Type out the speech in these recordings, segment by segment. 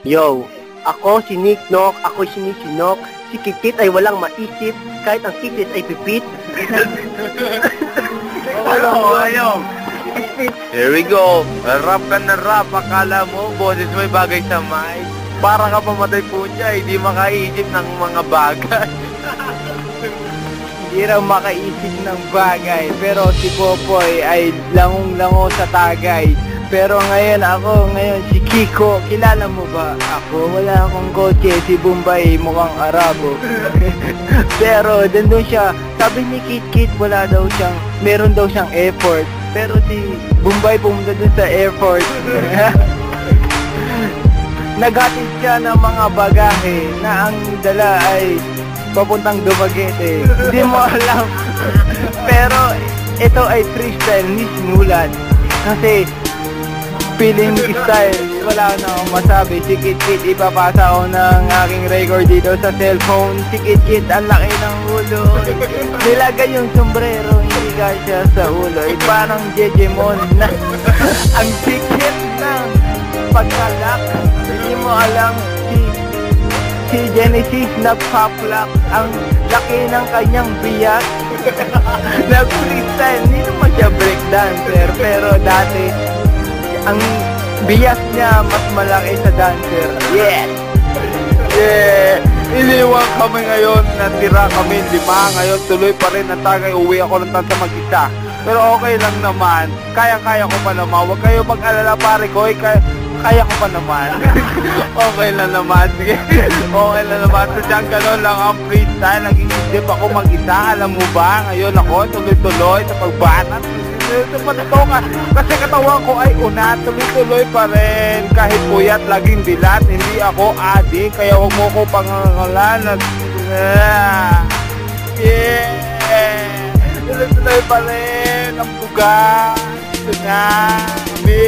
Yo, ako si Nick Nok, ako si Sinok. Si Kikit ay walang maisip, kahit ang Kikit ay pipit. Ayaw. Here we go. Rap ka na rap. Akala mo, boses mo'y bagay sa mic. Para ka pamatay po niya, hindi makaisip ng mga bagay. Hindi raw makaisip ng bagay, pero si Popoy ay langong-lango sa tagay. Pero ngayon si Kiko, kilala mo ba ako? Wala akong kotse, si Bombay mukhang Arabo. Pero dandun siya, sabi ni Kit meron daw siyang effort. Pero si Bombay pumunta dun sa airport. Naghatid siya ng mga bagahe na ang dala ay papuntang Dumaguete. Hindi mo alam. Pero ito ay freestyle ni Sinulan. Kasi feeling style, wala na akong masabi. Si Kit, ipapasa ko ng aking record dito sa cellphone. Si Kit, ang laki ng ulo. Nilagay yung sombrero, hindi kasya sa ulo. Parang Jejemon na ang sikit ng pagkalak. Hindi mo alam si Genesis nagpa-plak. Ang laki ng kanyang biyak. Nag-freestyle, hindi naman siya breakdancer. Pero dati ang bias niya mas malaki sa dancer. Yes! Yeah! Iniwan kami ngayon, natira kami 5. Ngayon tuloy pa rin ang tagay, uwi ako ng tanta mag-isa. Pero okay lang naman, kaya-kaya ko pa naman. Huwag kayo mag-alala pare ko, kaya ko pa naman. Okay lang naman, sige. Okay lang naman, sadyang gano'n lang ang freestyle. Nag-iisip ako mag-isa, alam mo ba? Ngayon ako tuloy-tuloy sa pagbanat. Kasi katawan ko ay unat, tuloy-tuloy pa rin. Kahit puyat, laging dilat, hindi ako adik. Kaya huwag mo ko pangangalan. Yeah! Tuloy-tuloy pa rin ang buga. Ito nga, kami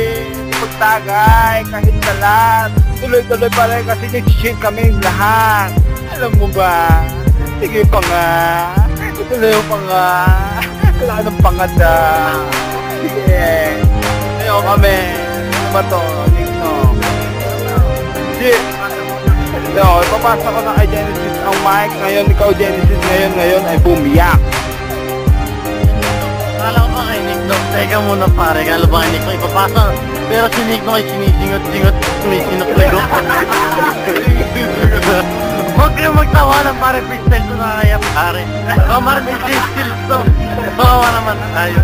magtagay kahit salat. Tuloy-tuloy pa rin kasi nag-shit kaming lahat. Alam mo ba? Sige pa nga. Tuloy pa nga. Wala nang pangada. Yeah. Ngayon kami. Ano ba to? Nino. Yeah. So, ipapasa ko na kay Genesis ang mic. Ngayon, ikaw Genesis ngayon ay bumiyak. Kala ko ba kay Nick Nok? Teka muna pare, kala ba kay Nick Nok ipapasa? Pero si Nick Nok ay sinisingot-singot, sumisinok-ligo. Huwag kayo magtawanan pare, freestyle ko na kaya pare. Kamar may skills to. Bawa naman tayo.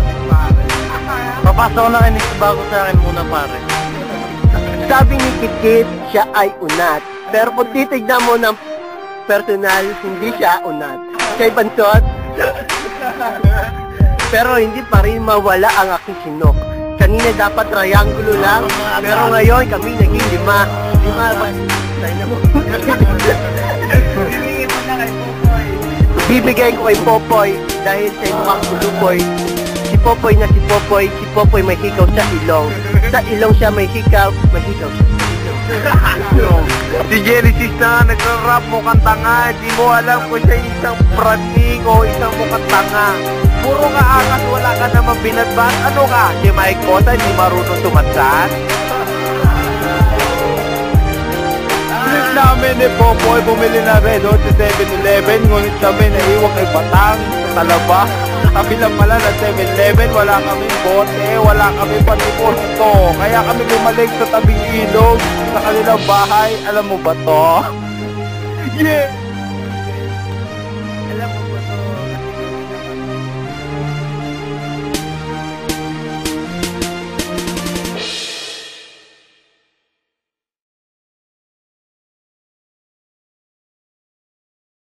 Papasa ko na kay Nick bago sa akin muna pare. Sabi ni Kit, siya ay unat. Pero kung titignan mo ng personal, hindi siya unat. Siya'y bansot. Pero hindi pa rin mawala ang aking sinok. Kanina dapat triangulo lang, pero ngayon kami naging 5. 5 ba? Tayo na mo. Bibigay ko kay Popoy dahil sa mukhang bulupoy. Si Popoy may hikaw sa ilong. Sa ilong siya may hikaw siya. Si Genesis na nagra-rap mukhang tanga. Di mo alam kung siya isang praning o isang mukhang tanga. Puro ka angas, wala ka naman binadbat. Ano ka? Si Mike Cota, di marunong tumatsan? Trip namin ni Popoy, bumili na Red Hot sa 7-Eleven. Ngunit kami naiwag kay Batang sa Talaba. Tabi lang pala ng 7-Eleven, wala kaming bote, wala kami paniposto. Kaya kami bumalik sa tabing ilog, sa kanilang bahay. Alam mo ba to? Yeah!